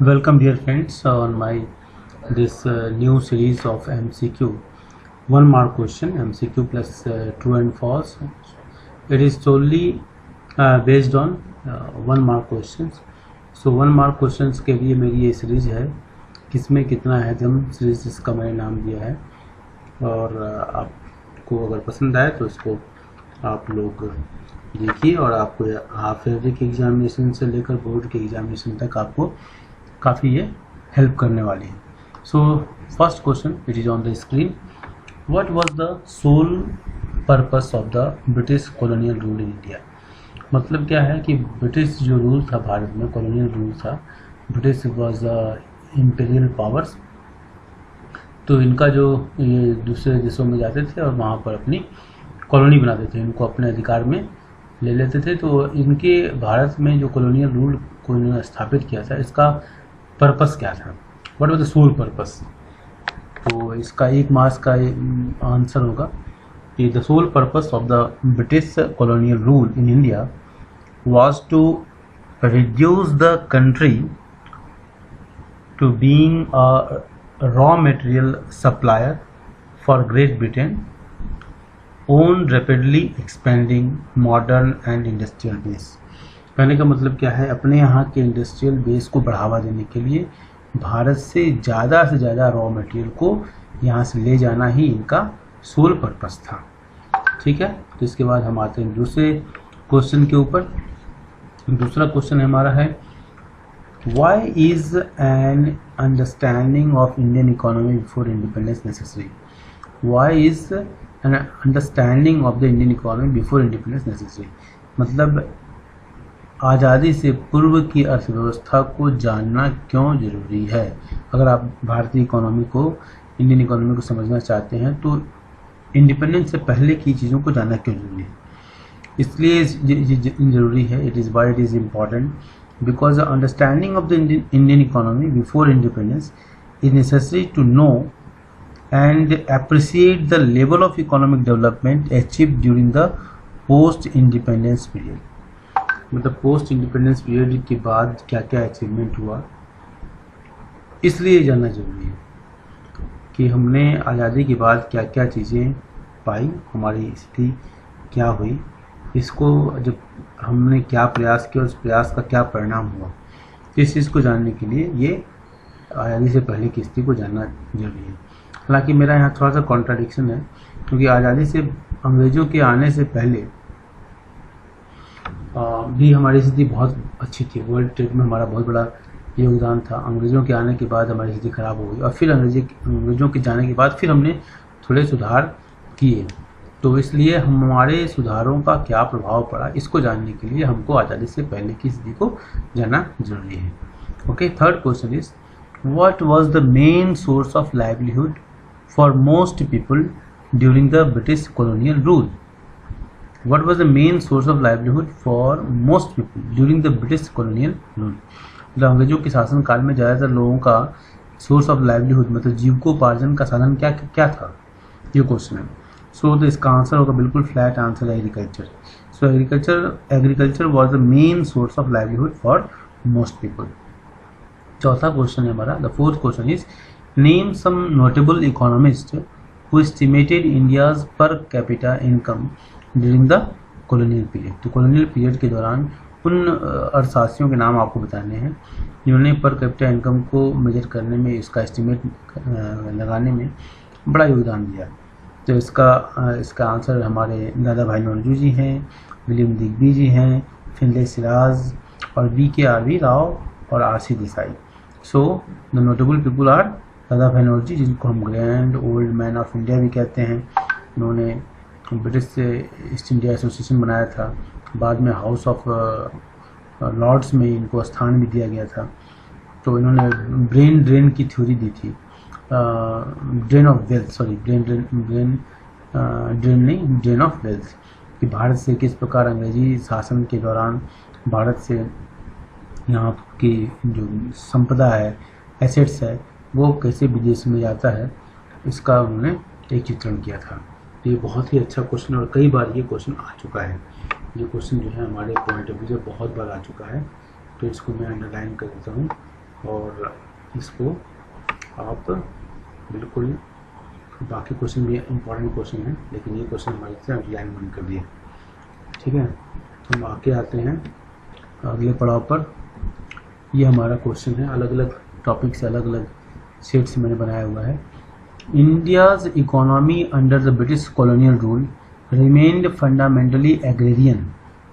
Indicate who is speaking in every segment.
Speaker 1: Welcome dear friends on my this new series of MCQ. One mark question MCQ plus true and false. It is solely based on 1 mark questions. So 1 mark questions के लिए मेरी ये series है किसमें कितना है दम series, इसका मैंने नाम दिया है। और आपको अगर पसंद आए तो इसको आप लोग देखिए और आपको हाफ ईयरली के एग्जामिनेशन से लेकर बोर्ड के एग्जामिनेशन तक आपको काफ़ी ये हेल्प करने वाली है। So first question, it is on the screen. What was the sole purpose of the British colonial rule in India? मतलब क्या है कि ब्रिटिश जो रूल था भारत में, कॉलोनियल रूल था, British was the imperial powers. तो इनका जो ये दूसरे देशों में जाते थे और वहाँ पर अपनी कॉलोनी बनाते थे, इनको अपने अधिकार में ले लेते थे। तो इनके भारत में जो कॉलोनियल रूल को इन्होंने स्थापित किया था, इसका पर्पस क्या था? What was the sole purpose? तो इसका 1 मार्क्स का आंसर होगा कि the sole purpose of the British colonial rule in India was to reduce the country to being a raw material supplier for Great Britain own rapidly expanding modern and industrial base. कहने का मतलब क्या है, अपने यहाँ के industrial base को बढ़ावा देने के लिए भारत से ज़्यादा रॉ मटेरियल को यहाँ से ले जाना ही इनका सोल पर्पस था। ठीक है, तो इसके बाद हम आते हैं दूसरे क्वेश्चन के ऊपर। दूसरा क्वेश्चन हमारा है, why is an understanding of Indian economy before independence necessary? Why is an understanding of the Indian economy before independence necessary? मतलब आज़ादी से पूर्व की अर्थव्यवस्था को जानना क्यों ज़रूरी है? अगर आप भारतीय इकोनॉमी को, इंडियन इकोनॉमी को समझना चाहते हैं तो इंडिपेंडेंस से पहले की चीज़ों को जानना क्यों ज़रूरी है? इसलिए ज़रूरी है, it is why it is important because the understanding of the Indian economy before independence is necessary to know and appreciate the level of economic development achieved during the post independence period. मतलब post independence period के बाद क्या क्या achievement हुआ, इसलिए जानना जरूरी है कि हमने आज़ादी के बाद क्या क्या चीज़ें पाई, हमारी स्थिति क्या हुई, इसको जब हमने क्या प्रयास किया, उस प्रयास का क्या परिणाम हुआ। इस चीज़ को जानने के लिए ये आज़ादी से पहले की स्थिति को जानना जरूरी है। हालांकि मेरा यहाँ थोड़ा सा कॉन्ट्राडिक्शन है, क्योंकि आज़ादी से अंग्रेज़ों के आने से पहले भी हमारी स्थिति बहुत अच्छी थी। वर्ल्ड ट्रेड में हमारा बहुत बड़ा योगदान था। अंग्रेज़ों के आने के बाद हमारी स्थिति ख़राब हो गई और फिर अंग्रेज़ों के जाने के बाद फिर हमने थोड़े सुधार किए। तो इसलिए हमारे सुधारों का क्या प्रभाव पड़ा, इसको जानने के लिए हमको आज़ादी से पहले की स्थिति को जानना जरूरी है। Okay, third question is, what was the main source of livelihood for most people during the British colonial rule? What was the main source of livelihood for most people during the British colonial rule? मतलब अंग्रेजों के शासन काल में ज़्यादातर लोगों का source of livelihood मतलब जीविकोपार्जन का साधन क्या क्या था, ये क्वेश्चन है। सो तो इसका आंसर होगा बिल्कुल flat answer, agriculture. So agriculture was the main source of livelihood for most people. चौथा क्वेश्चन है हमारा, the fourth question is, name some notable economist who estimated India's per capita income during the colonial period. तो colonial period के दौरान उन अर्थशास्त्रियों के नाम आपको बताने हैं जिन्होंने पर कैपिटा इनकम को मेजर करने में, इसका एस्टिमेट लगाने में बड़ा योगदान दिया। तो इसका आंसर हमारे दादा भाई नौरोजी जी हैं, विलियम दिग्बी जी हैं, फिनले सिराज और BKRV राव और RC Desai. So the notable people are Dadabhai Naoroji, जिनको हम grand old man of India भी कहते हैं। उन्होंने ब्रिटिश से ईस्ट इंडिया एसोसिएशन बनाया था, बाद में हाउस ऑफ लॉर्ड्स में इनको स्थान भी दिया गया था। तो इन्होंने ब्रेन ड्रेन की थ्योरी दी थी, drain of wealth, sorry drain of wealth, कि भारत से किस प्रकार अंग्रेजी शासन के दौरान भारत से यहाँ की जो संपदा है, एसेट्स है, वो कैसे विदेश में जाता है, इसका उन्होंने एक चित्रण किया था। ये बहुत ही अच्छा क्वेश्चन और कई बार ये क्वेश्चन आ चुका है। ये क्वेश्चन जो है हमारे पॉइंट ऑफ व्यू से बहुत बार आ चुका है, तो इसको मैं अंडरलाइन कर देता हूँ और इसको आप बिल्कुल, बाकी क्वेश्चन भी इंपॉर्टेंट क्वेश्चन है लेकिन ये क्वेश्चन हमारी तरफ लाइन बंद कर दिए। ठीक है, तो हम आके आते हैं अगले पड़ाव पर। ये हमारा क्वेश्चन है, अलग अलग टॉपिक से अलग अलग सेट से मैंने बनाया हुआ है। India's economy under the British colonial rule remained fundamentally agrarian,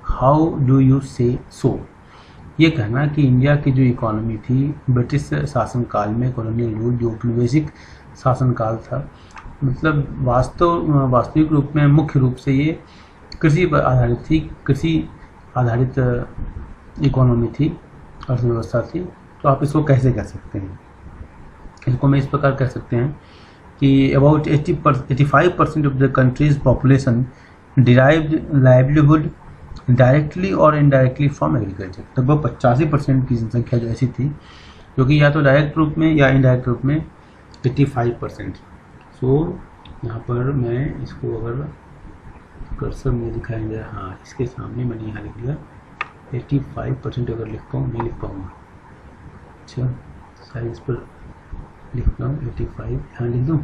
Speaker 1: how do you से सो। ये कहना कि इंडिया की जो इकोनॉमी थी ब्रिटिश शासनकाल में, कॉलोनियल रूल जो औपनिवेशिक शासनकाल था, मतलब वास्तविक रूप में मुख्य रूप से ये कृषि पर आधारित थी, कृषि आधारित इकोनॉमी थी, अर्थव्यवस्था थी। तो आप इसको कैसे कह सकते हैं? इसको मैं इस प्रकार कह सकते हैं कि about 85% of the countries population derived livelihood directly और इनडायरेक्टली फ्रॉम एग्रीकल्चर। लगभग 85% की जनसंख्या जो ऐसी थी जो कि या तो डायरेक्ट रूप में या इनडायरेक्ट रूप में 85%। सो यहाँ पर मैं इसको अगर कर्सर में दिखाएंगे, हाँ इसके सामने मैंने यहाँ लिख दिया 85% अगर लिख पाऊँ, नहीं लिख पाऊँगा। अच्छा साइज पर लिखता हूँ 85, यहाँ लिख दूँ।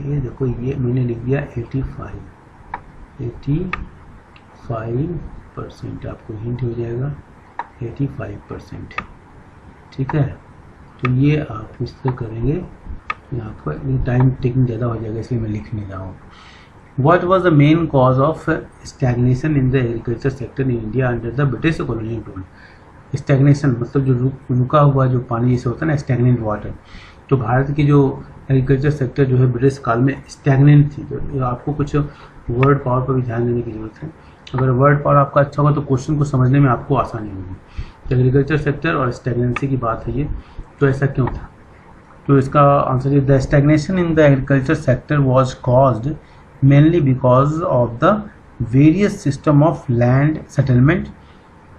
Speaker 1: ये देखो ये मैंने लिख दिया 85%, आपको हिंट हो जाएगा 85%। ठीक है, तो ये आप इस तरह करेंगे, यहाँ पर टाइम टेकिंग ज़्यादा हो जाएगा इसलिए मैं लिख नहीं रहा हूँ। What was the main cause of stagnation in the agriculture sector in India under the British colonial rule? Stagnation मतलब जो रुका हुआ जो पानी जैसे होता है ना, स्टैगनेंट वाटर। तो भारत की जो एग्रीकल्चर सेक्टर जो है ब्रिटिश काल में स्टैगनेंट थी। तो आपको कुछ वर्ड पावर पर भी ध्यान देने की जरूरत है। अगर वर्ड पावर आपका अच्छा होगा तो क्वेश्चन को समझने में आपको आसानी होगी। तो एग्रीकल्चर सेक्टर और स्टैगनेंसी की बात है ये, तो ऐसा क्यों था? तो इसका आंसर है the stagnation in the agriculture sector was caused mainly because of the various system of land settlement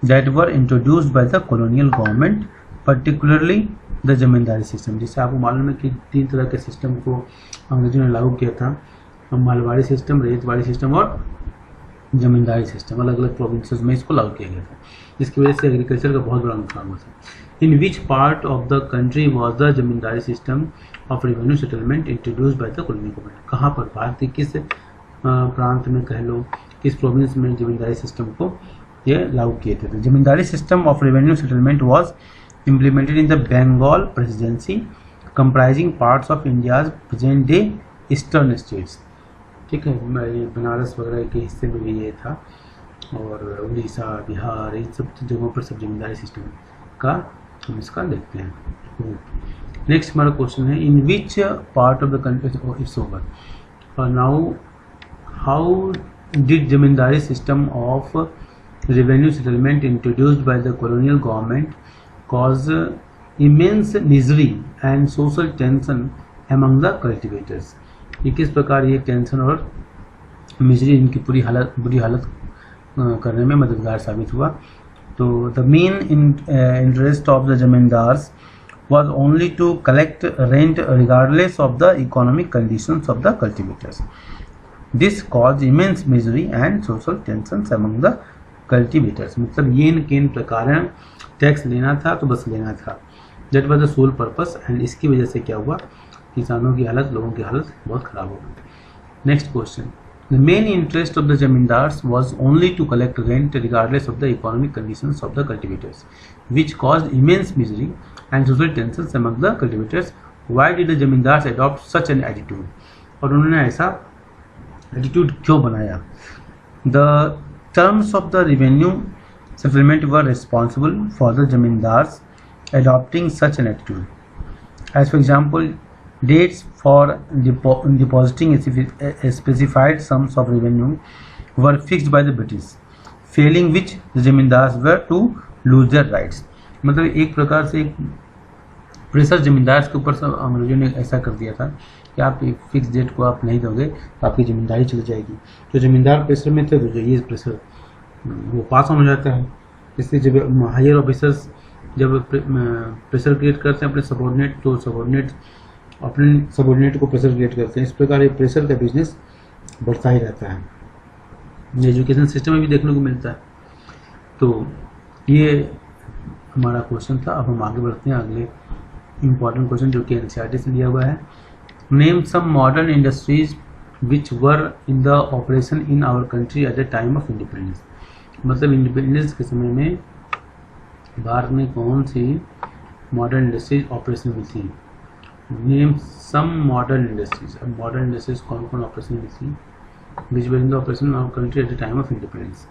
Speaker 1: that were introduced by the colonial government, particularly the zamindari system. जिससे आपको मालूम है कि 3 तरह के सिस्टम को अंग्रेजों ने लागू किया था, मालवाड़ी सिस्टम, रेतवाड़ी सिस्टम और जमींदारी सिस्टम। अलग अलग प्रोविंसेस में इसको लागू किया गया था, जिसकी वजह से एग्रीकल्चर का बहुत बड़ा नुकसान हुआ था। In which part of the country was the zamindari system of revenue settlement introduced by the colonial government. कहाँ पर, भारत के किस प्रांत में कह लो, किस प्रोविंस में जमींदारी सिस्टम को ये लागू किए थे? Zamindari system of revenue settlement was implemented in the Bengal presidency comprising parts of India's present day eastern states. ठीक है, बनारस वगैरह के हिस्से में भी ये था, और उड़ीसा, बिहार, इन सब जगहों पर सब जमींदारी सिस्टम का हम इसका देखते हैं। नेक्स्ट हमारा क्वेश्चन है in which part of the country it's over. और now how did zamindari system of revenue settlement introduced by the colonial government cause immense misery and social tension among the cultivators. ये किस प्रकार ये tension और misery, इनकी बुरी हालत करने में मददगार साबित हुआ? तो the main interest of the zamindars was only to collect rent regardless of the economic conditions of the cultivators. This caused immense misery and social tensions among the cultivators. मतलब ये किन प्रकार टैक्स लेना था तो बस लेना था, that was the sole purpose, and इसकी वजह से क्या हुआ, किसानों की हालत, लोगों की हालत बहुत खराब हो गई। Next question, the main interest of the zamindars was only to collect rent regardless of the economic conditions of the cultivators, which caused immense misery and social tensions among the cultivators. Why did the zamindars adopt such an attitude? और उन्होंने ऐसा attitude क्यों बनाया? The terms of the revenue settlement were responsible for the zamindars adopting such an attitude. As for example, dates for depositing a specified sums of revenue were fixed by the British, failing which the zamindars were to lose their rights. मतलब एक प्रकार से pressure जमींदार के ऊपर सब अंग्रेजों ने ऐसा कर दिया था कि आप एक फिक्स डेट को आप नहीं दोगे तो आपकी ज़मींदारी चली जाएगी। तो ज़मींदार प्रेशर में थे, तो जो ये प्रेशर वो पास ऑन हो जाता है। इसलिए जब हायर ऑफिसर्स जब प्रेशर क्रिएट करते हैं अपने सबॉर्डिनेट, तो सबॉर्डिनेट अपने सबॉर्डिनेट को प्रेशर क्रिएट करते हैं। इस प्रकार ये प्रेशर का बिजनेस बढ़ता ही रहता है। एजुकेशन सिस्टम में भी देखने को मिलता है। तो ये हमारा क्वेश्चन था। अब हम आगे बढ़ते हैं अगले इम्पॉर्टेंट क्वेश्चन जो कि एनसीईआरटी से दिया हुआ है। Name some modern industries which were in the operation in our country at the time of independence. मतलब इंडिपेंडेंस के समय में भारत में कौन सी मॉडर्न इंडस्ट्रीज ऑपरेशन में थी। Name some modern industries. अब मॉडर्न इंडस्ट्रीज कौन कौन ऑपरेशन में थी which were in the operation in our country at the time of independence.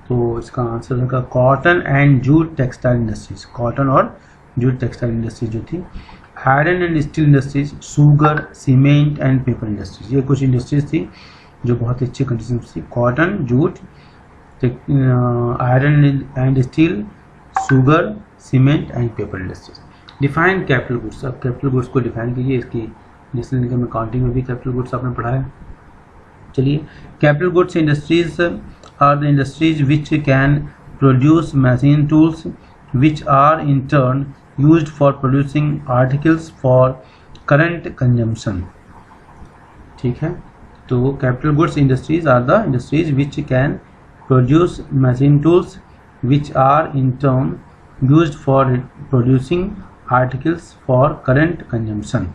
Speaker 1: तो इसका आंसर होगा cotton and jute textile industries. Cotton और जूट टेक्सटाइल इंडस्ट्रीज जो थी। Iron and steel industries, sugar, cement and paper industries. ये कुछ industries थी जो बहुत अच्छी कंडीशन थी। Cotton, jute, iron and steel, sugar, cement and paper industries. Define capital goods. अब कैपिटल गुड्स को डिफाइन कीजिए। इसकी नेशनल इनकम अकाउंटिंग में भी कैपिटल गुड्स आपने पढ़ा है। चलिए, capital goods industries are the industries which can produce machine tools which are in turn used for producing articles for current consumption। ठीक है, तो capital goods industries are the industries which can produce machine tools which are in turn used for producing articles for current consumption।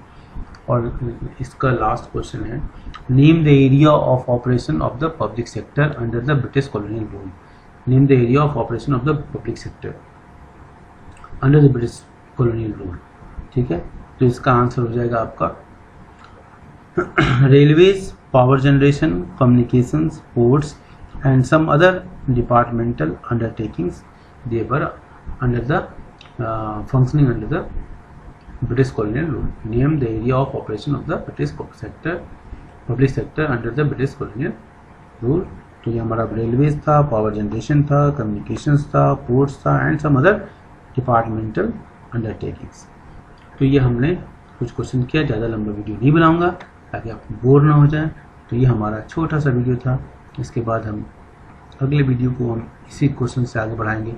Speaker 1: और इसका last question है, name the area of operation of the public sector under the British colonial rule. Name the area of operation of the public sector under the British colonial rule. ठीक है, तो इसका answer हो जाएगा आपका railways, power generation, communications, ports and some other departmental undertakings they were under the functioning under the British colonial rule। Name the area of operation of the British public sector under the British colonial rule। तो ये हमारा railways था, power generation था, communications था, ports था and some other departmental undertakings. तो ये हमने कुछ क्वेश्चन किया। ज़्यादा लंबा वीडियो नहीं बनाऊंगा ताकि आप बोर ना हो जाए। तो ये हमारा छोटा सा वीडियो था। इसके बाद हम अगले वीडियो को हम इसी क्वेश्चन से आगे बढ़ाएंगे।